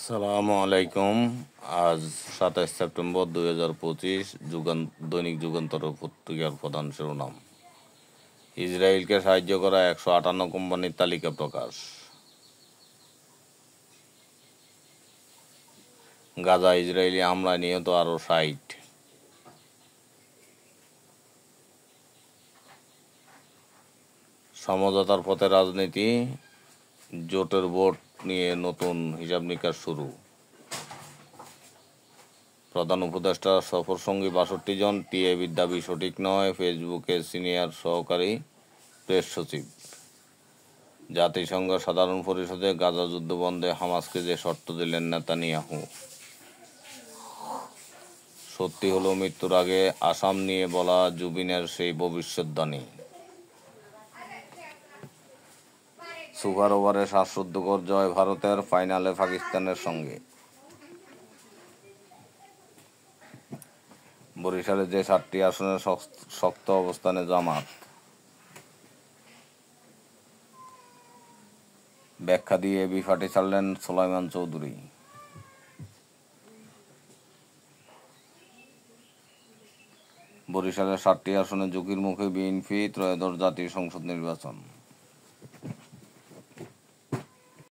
সালামু আলাইকুম। আজ 27 সেপ্টেম্বর 2025। দৈনিক যুগান্তর পত্রিকার প্রধান শিরোনাম: ইসরায়েলকে সাহায্য করা 158 কোম্পানির তালিকা প্রকাশ। গাজা ইসরায়েলি হামলায় নিহত আরও 60। সমঝোতার পথে রাজনীতি, জোটের ভোট নিয়ে নতুন হিসাব নিকাশ শুরু। প্রধান উপদেষ্টার সফরসঙ্গী 62 জন, টিআইবির দাবি সঠিক নয়। ফেসবুকের সিনিয়র সহকারী প্রেস সচিব। জাতিসংঘ সাধারণ পরিষদে গাজা যুদ্ধ বন্ধে হামাসকে যে শর্ত দিলেন নেতানিয়াহু। সত্যি হলো মৃত্যুর আগে আসাম নিয়ে বলা জুবিনের সেই ভবিষ্যদ্বাণী। সুপার ওভারে শ্বাসরুদ্ধকর জয় ভারতের, ফাইনালে পাকিস্তানের সঙ্গে। বরিশালে যে 7টি আসনে শক্ত অবস্থানে জামাত। ব্যাখ্যা দিয়ে বিপাটি ছাড়লেন সোলাইমান চৌধুরী। বরিশালের 7টি আসনে ঝুঁকির মুখে বিএনপি, ত্রয়োদশ জাতীয় সংসদ নির্বাচন।